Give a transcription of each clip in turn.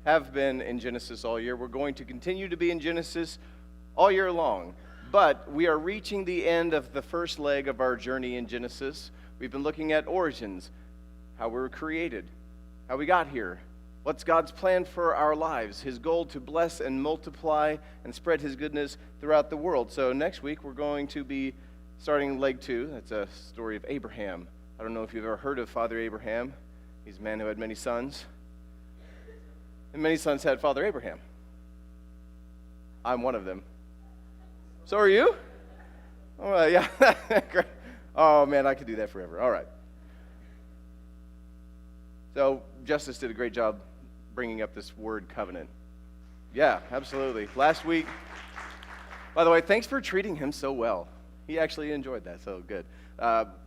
have been in Genesis all year. We're going to continue to be in Genesis all year long. But we are reaching the end of the first leg of our journey in Genesis. We've been looking at origins, how we were created, how we got here, what's God's plan for our lives, his goal to bless and multiply and spread his goodness throughout the world. So next week we're going to be starting leg 2. That's a story of Abraham. I don't know if you've ever heard of Father Abraham. He's a man who had many sons. And many sons had Father Abraham. I'm one of them. So are you? Oh, yeah. Great. Oh, man, I could do that forever. All right. So Justice did a great job bringing up this word covenant. Yeah, absolutely. Last week, by the way, thanks for treating him so well. He actually enjoyed that, so good.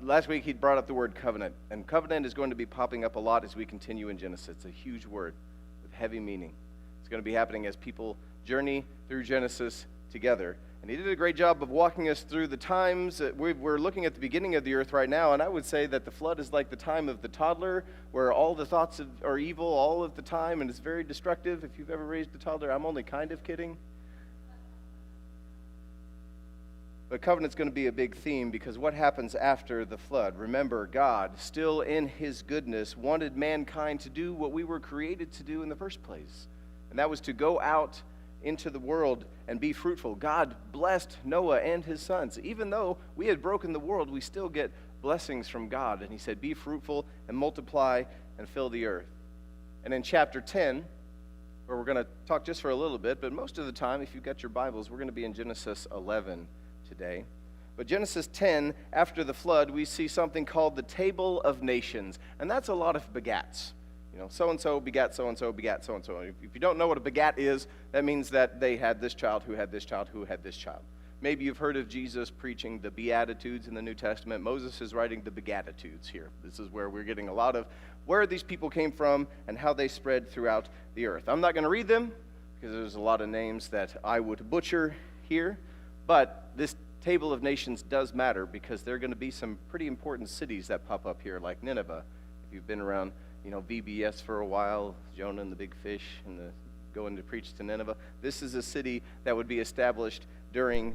Last week, he brought up the word covenant. And covenant is going to be popping up a lot as we continue in Genesis. It's a huge word with heavy meaning. It's going to be happening as people journey through Genesis together. And he did a great job of walking us through the times. We're looking at the beginning of the earth right now, and I would say that the flood is like the time of the toddler, where all the thoughts are evil all of the time, and it's very destructive. If you've ever raised a toddler, I'm only kind of kidding. But covenant's going to be a big theme, because what happens after the flood? Remember, God, still in his goodness, wanted mankind to do what we were created to do in the first place, and that was to go out into the world and be fruitful. God blessed Noah and his sons. Even though we had broken the world, we still get blessings from God. And he said, be fruitful and multiply and fill the earth. And in chapter 10, where we're going to talk just for a little bit, but most of the time, if you've got your Bibles, we're going to be in Genesis 11 today. But Genesis 10, after the flood, we see something called the Table of Nations. And that's a lot of begats. You know, so-and-so begat so-and-so begat so-and-so. If you don't know what a begat is, that means that they had this child who had this child who had this child. Maybe you've heard of Jesus preaching the Beatitudes in the New Testament. Moses is writing the Beatitudes here. This is where we're getting a lot of where these people came from and how they spread throughout the earth. I'm not going to read them because there's a lot of names that I would butcher here, but this Table of Nations does matter because there are going to be some pretty important cities that pop up here, like Nineveh. If you've been around VBS for a while, Jonah and the big fish, and going to preach to Nineveh. This is a city that would be established during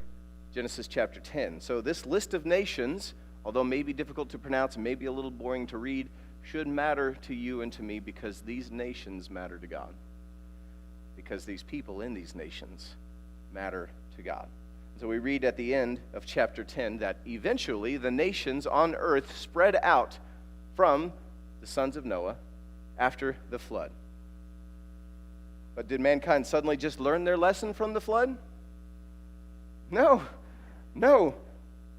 Genesis chapter 10. So this list of nations, although maybe difficult to pronounce and maybe a little boring to read, should matter to you and to me because these nations matter to God. Because these people in these nations matter to God. So we read at the end of chapter 10 that eventually the nations on earth spread out from the sons of Noah after the flood. But did mankind suddenly just learn their lesson from the flood? No.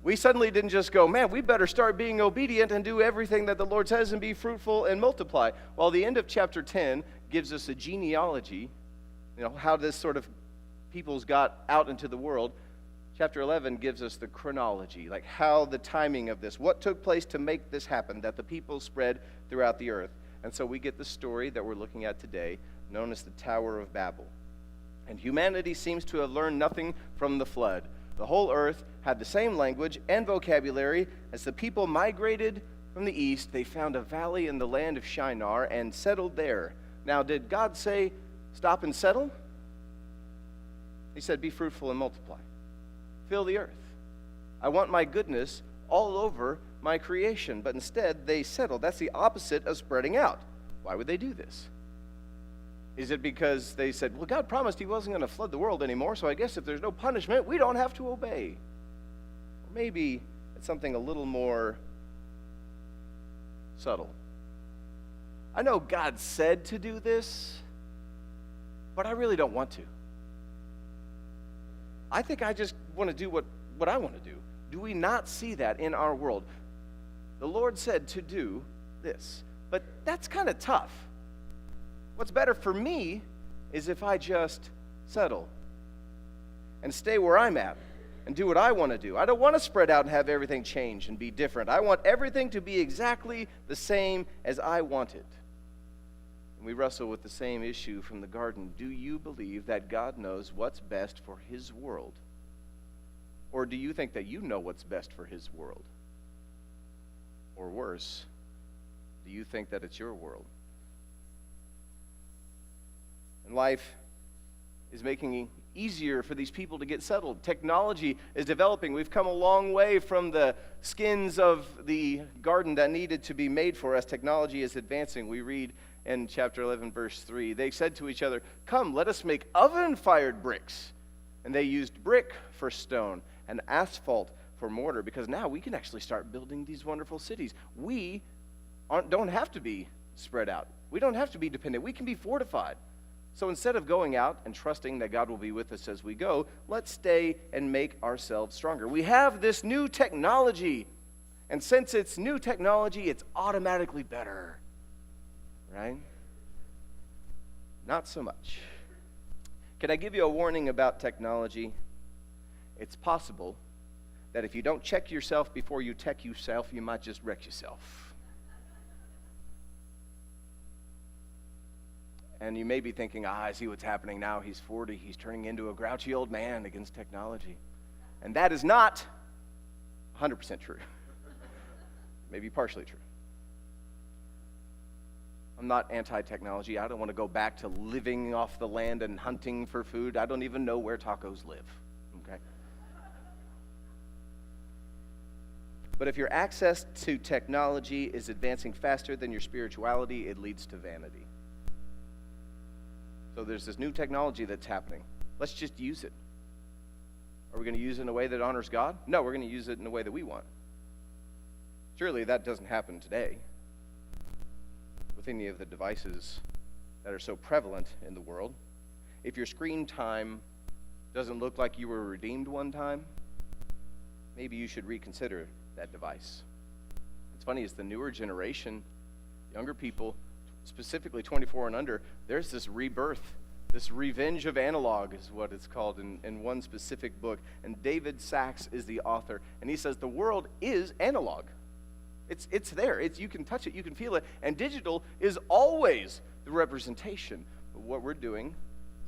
We suddenly didn't just go, man, we better start being obedient and do everything that the Lord says and be fruitful and multiply. Well, the end of chapter 10 gives us a genealogy, how this sort of peoples got out into the world. Chapter 11 gives us the chronology, like how the timing of this, what took place to make this happen, that the people spread throughout the earth. And so we get the story that we're looking at today, known as the Tower of Babel. And humanity seems to have learned nothing from the flood. The whole earth had the same language and vocabulary. As the people migrated from the east, they found a valley in the land of Shinar and settled there. Now, did God say, stop and settle? He said, be fruitful and multiply. Fill the earth. I want my goodness all over my creation. But instead, they settled. That's the opposite of spreading out. Why would they do this? Is it because they said, well, God promised he wasn't going to flood the world anymore, so I guess if there's no punishment, we don't have to obey? Or maybe it's something a little more subtle. I know God said to do this, but I really don't want to. I think I just want to do what I want to do. Do we not see that in our world? The Lord said to do this, but that's kind of tough. What's better for me is if I just settle and stay where I'm at and do what I want to do. I don't want to spread out and have everything change and be different. I want everything to be exactly the same as I want it. And we wrestle with the same issue from the garden. Do you believe that God knows what's best for his world? Or do you think that you know what's best for his world? Or worse, do you think that it's your world? life is making it easier for these people to get settled. Technology is developing. We've come a long way from the skins of the garden that needed to be made for us. Technology is advancing. We read in chapter 11, verse 3, they said to each other, "Come, let us make oven-fired bricks." And they used brick for stone and asphalt for mortar, because now we can actually start building these wonderful cities. We don't have to be spread out. We don't have to be dependent. We can be fortified. So instead of going out and trusting that God will be with us as we go, let's stay and make ourselves stronger. We have this new technology, and since it's new technology, it's automatically better, right? Not so much. Can I give you a warning about technology? It's possible that if you don't check yourself before you tech yourself, you might just wreck yourself. And you may be thinking, I see what's happening now. He's 40. He's turning into a grouchy old man against technology. And that is not 100% true. Maybe partially true. I'm not anti-technology. I don't want to go back to living off the land and hunting for food. I don't even know where tacos live. Okay? But if your access to technology is advancing faster than your spirituality, it leads to vanity. So there's this new technology that's happening. Let's just use it. Are we going to use it in a way that honors God? No, we're going to use it in a way that we want. Surely that doesn't happen today with any of the devices that are so prevalent in the world. If your screen time doesn't look like you were redeemed one time, maybe you should reconsider that device. It's funny, it's the newer generation, younger people, specifically 24 and under, there's this rebirth, this revenge of analog is what it's called in one specific book. And David Sachs is the author. And he says the world is analog. It's there. You can touch it. You can feel it. And digital is always the representation. But what we're doing,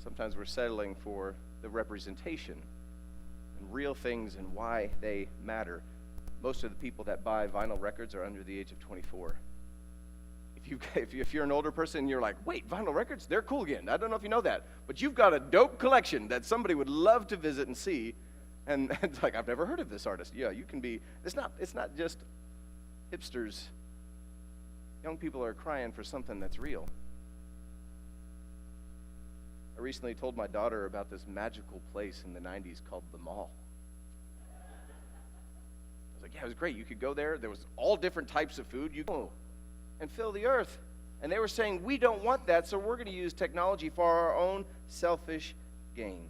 sometimes we're settling for the representation and real things and why they matter. Most of the people that buy vinyl records are under the age of 24. If you're an older person and you're like, wait, vinyl records, they're cool again. I don't know if you know that. But you've got a dope collection that somebody would love to visit and see. And it's like, I've never heard of this artist. Yeah, you can be, it's not just hipsters. Young people are crying for something that's real. I recently told my daughter about this magical place in the 90s called the Mall. I was like, yeah, it was great. You could go there. There was all different types of food. You go and fill the earth. And they were saying, we don't want that, so we're going to use technology for our own selfish gain.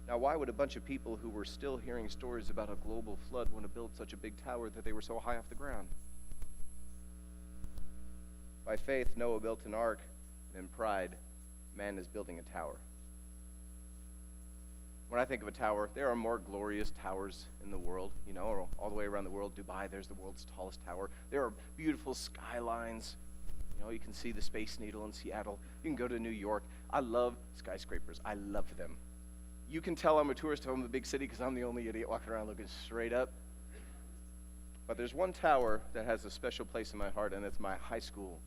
Now, why would a bunch of people who were still hearing stories about a global flood want to build such a big tower that they were so high off the ground? By faith, Noah built an ark, and in pride, man is building a tower. When I think of a tower, there are more glorious towers in the world, all the way around the world. Dubai, there's the world's tallest tower. There are beautiful skylines. You can see the Space Needle in Seattle. You can go to New York. I love skyscrapers. I love them. You can tell I'm a tourist from a big city because I'm the only idiot walking around looking straight up. But there's one tower that has a special place in my heart, and it's my high school,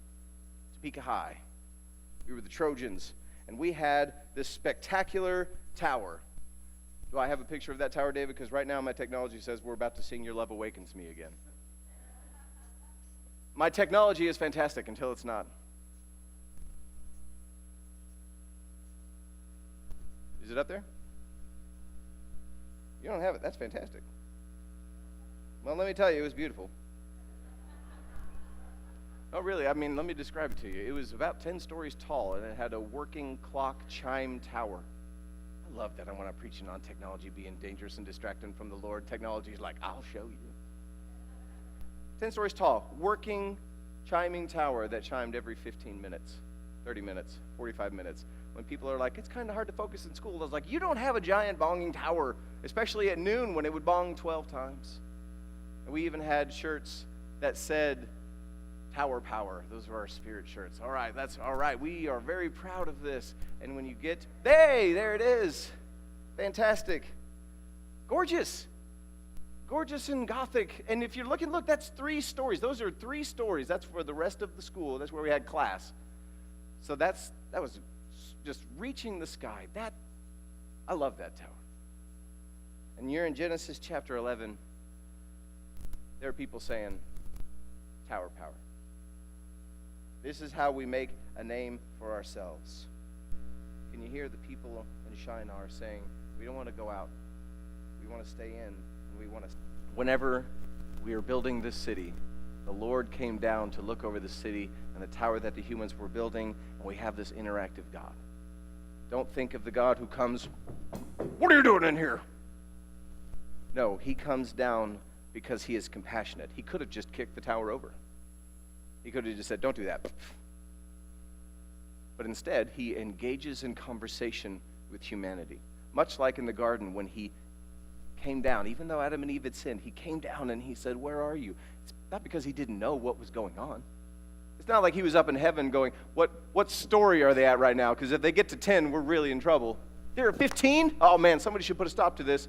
Topeka High. We were the Trojans, and we had this spectacular tower. Do I have a picture of that tower, David? Because right now my technology says we're about to sing Your Love Awakens Me again. My technology is fantastic until it's not. Is it up there? You don't have it. That's fantastic. Well, let me tell you, it was beautiful. Oh, really? Let me describe it to you. It was about 10 stories tall, and it had a working clock chime tower. I love that when I'm preaching on technology being dangerous and distracting from the Lord. Technology is like, I'll show you. 10 stories tall, working, chiming tower that chimed every 15 minutes, 30 minutes, 45 minutes. When people are like, it's kind of hard to focus in school, I was like, you don't have a giant bonging tower, especially at noon when it would bong 12 times. And we even had shirts that said, Tower Power. Those are our spirit shirts. All right, that's all right. We are very proud of this. And when you get, there it is. Fantastic. Gorgeous. Gorgeous and Gothic. And if you're looking, look, that's 3 stories. Those are 3 stories. That's for the rest of the school. That's where we had class. So that was just reaching the sky. I love that tower. And you're in Genesis chapter 11. There are people saying, tower power. This is how we make a name for ourselves. Can you hear the people in Shinar saying, we don't want to go out. We want to stay in. And we want to. Whenever we are building this city, the Lord came down to look over the city and the tower that the humans were building, and we have this interactive God. Don't think of the God who comes, what are you doing in here? No, he comes down because he is compassionate. He could have just kicked the tower over. He could have just said, don't do that. But instead, he engages in conversation with humanity. Much like in the garden when he came down, even though Adam and Eve had sinned, he came down and he said, where are you? It's not because he didn't know what was going on. It's not like he was up in heaven going, what story are they at right now? Because if they get to 10, we're really in trouble. They're at 15? Oh man, somebody should put a stop to this.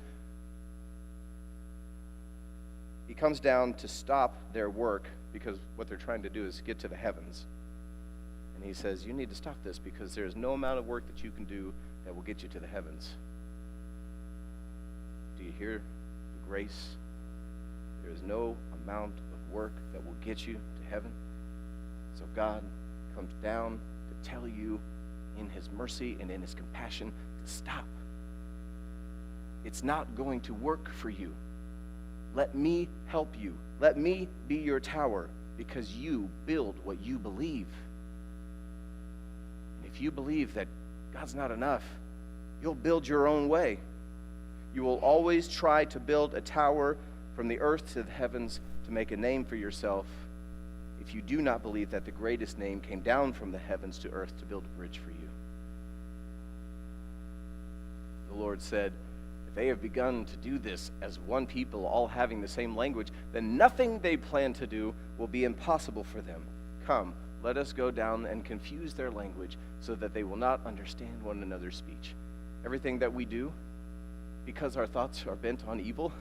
He comes down to stop their work because what they're trying to do is get to the heavens. And he says, you need to stop this because there's no amount of work that you can do that will get you to the heavens. Do you hear the grace? There is no amount of work that will get you to heaven. So God comes down to tell you in his mercy and in his compassion to stop. It's not going to work for you. Let me help you. Let me be your tower because you build what you believe. And if you believe that God's not enough, you'll build your own way. You will always try to build a tower from the earth to the heavens to make a name for yourself if you do not believe that the greatest name came down from the heavens to earth to build a bridge for you. The Lord said, if they have begun to do this as one people, all having the same language, then nothing they plan to do will be impossible for them. Come, let us go down and confuse their language so that they will not understand one another's speech. Everything that we do, because our thoughts are bent on evil,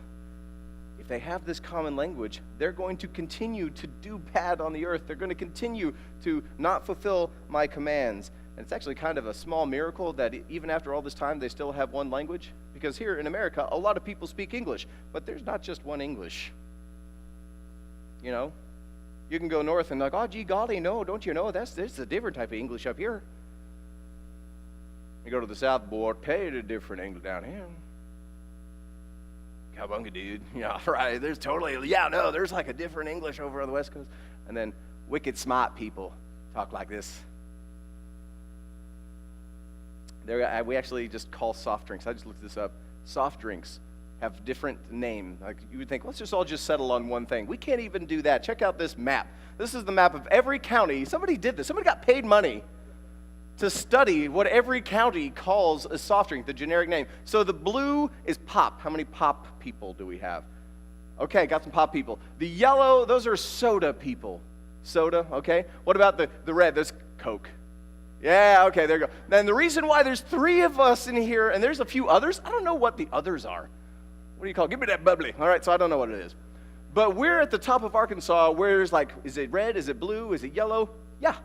if they have this common language, they're going to continue to do bad on the earth. They're going to continue to not fulfill my commands. And it's actually kind of a small miracle that even after all this time, they still have one language. Because here in America, a lot of people speak English, but there's not just one English. You know, you can go north and like, oh, gee golly, no, don't you know, there's a different type of English up here. You go to the south, boy, pay a different English down here. Cowabunga, dude. Yeah, right. There's there's like a different English over on the West Coast. And then wicked smart people talk like this. We actually just call soft drinks. I just looked this up. Soft drinks have different names. Like you would think, let's just all just settle on one thing. We can't even do that. Check out this map. This is the map of every county. Somebody did this. Somebody got paid money to study what every county calls a soft drink, the generic name. So the blue is pop. How many pop people do we have? Okay, got some pop people. The yellow, those are soda people. Soda, okay. What about the red? There's Coke. Yeah, okay, there you go. Then the reason why there's 3 of us in here, and there's a few others, I don't know what the others are. What do you call it? Give me that bubbly. All right, so I don't know what it is. But we're at the top of Arkansas where there's like, is it red? Is it blue? Is it yellow? Yeah.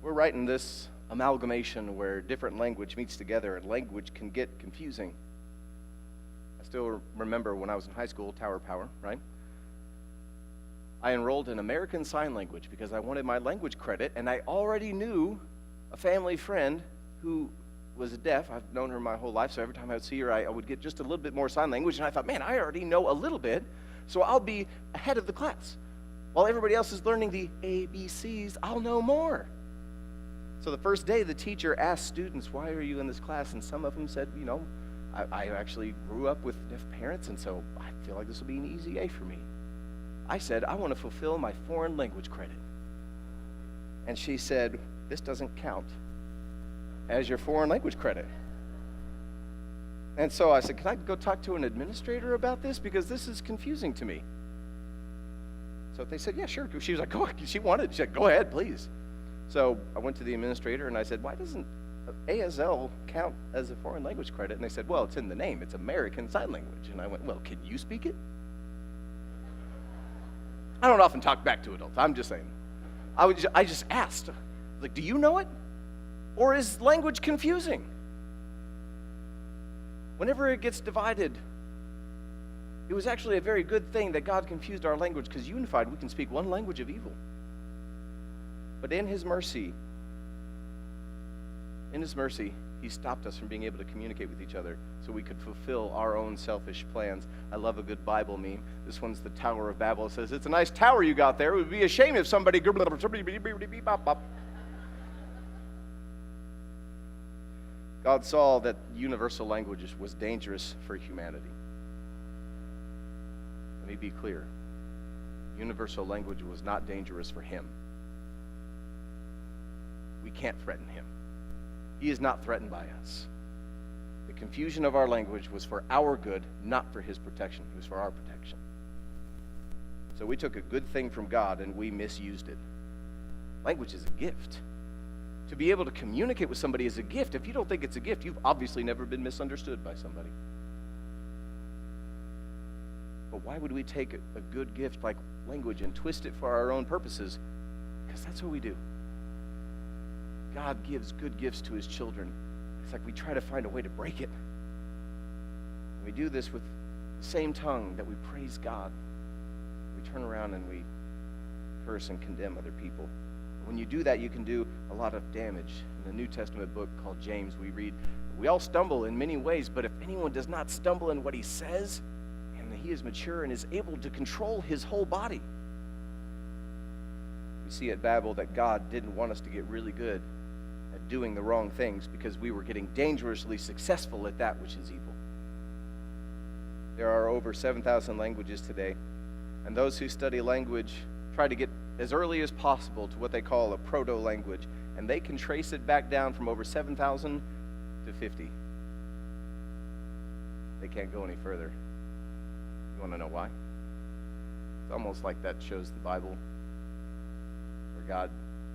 We're right in this amalgamation where different language meets together and language can get confusing. I still remember when I was in high school, Tower Power, right? I enrolled in American Sign Language because I wanted my language credit, and I already knew a family friend who was deaf. I've known her my whole life, so every time I would see her, I would get just a little bit more sign language, and I thought, man, I already know a little bit, so I'll be ahead of the class. While everybody else is learning the ABCs, I'll know more. So the first day, the teacher asked students, why are you in this class? And some of them said, you know, I actually grew up with deaf parents, and so I feel like this will be an easy A for me. I said, I want to fulfill my foreign language credit. And she said, this doesn't count as your foreign language credit. And so I said, can I go talk to an administrator about this? Because this is confusing to me. So they said, yeah, sure. She was like, she said, go ahead, please. So I went to the administrator and I said, why doesn't ASL count as a foreign language credit? And they said, well, it's in the name. It's American Sign Language. And I went, well, can you speak it? I don't often talk back to adults. I'm just saying. I just asked, like, do you know it? Or is language confusing? Whenever it gets divided, it was actually a very good thing that God confused our language, because unified, we can speak one language of evil. But in His mercy, He stopped us from being able to communicate with each other so we could fulfill our own selfish plans. I love a good Bible meme. This one's the Tower of Babel. It says, "It's a nice tower you got there. It would be a shame if somebody..." God saw that universal language was dangerous for humanity. Let me be clear. Universal language was not dangerous for Him. We can't threaten Him. He is not threatened by us. The confusion of our language was for our good, not for His protection. It was for our protection. So we took a good thing from God and we misused it. Language is a gift. To be able to communicate with somebody is a gift. If you don't think it's a gift, you've obviously never been misunderstood by somebody. But why would we take a good gift like language and twist it for our own purposes? Because that's what we do. God gives good gifts to His children. It's like we try to find a way to break it. We do this with the same tongue that we praise God. We turn around and we curse and condemn other people. When you do that, you can do a lot of damage. In the New Testament book called James, we read, "We all stumble in many ways, but if anyone does not stumble in what he says, and he is mature and is able to control his whole body." We see at Babel that God didn't want us to get really good at doing the wrong things because we were getting dangerously successful at that which is evil. There are over 7,000 languages today, and those who study language try to get as early as possible to what they call a proto-language, and they can trace it back down from over 7,000 to 50. They can't go any further. You want to know why? It's almost like that shows the Bible, where God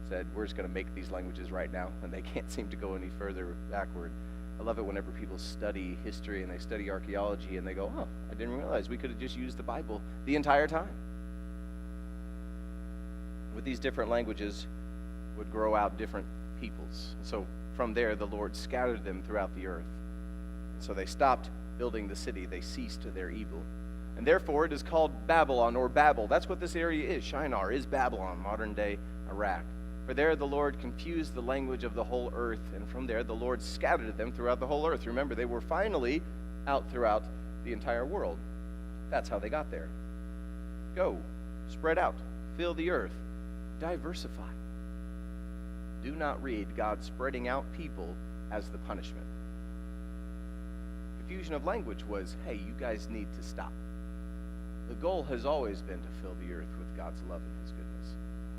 said, we're just going to make these languages right now, and they can't seem to go any further backward. I love it whenever people study history and they study archaeology, and they go, oh, I didn't realize we could have just used the Bible the entire time. With these different languages would grow out different peoples. So from there, the Lord scattered them throughout the earth. So they stopped building the city. They ceased their evil. And therefore, it is called Babylon or Babel. That's what this area is. Shinar is Babylon, modern-day Iraq. For there the Lord confused the language of the whole earth, and from there the Lord scattered them throughout the whole earth. Remember, they were finally out throughout the entire world. That's how they got there. Go, spread out, fill the earth, diversify. Do not read God spreading out people as the punishment. Confusion of language was, hey, you guys need to stop. The goal has always been to fill the earth with God's love and His goodness.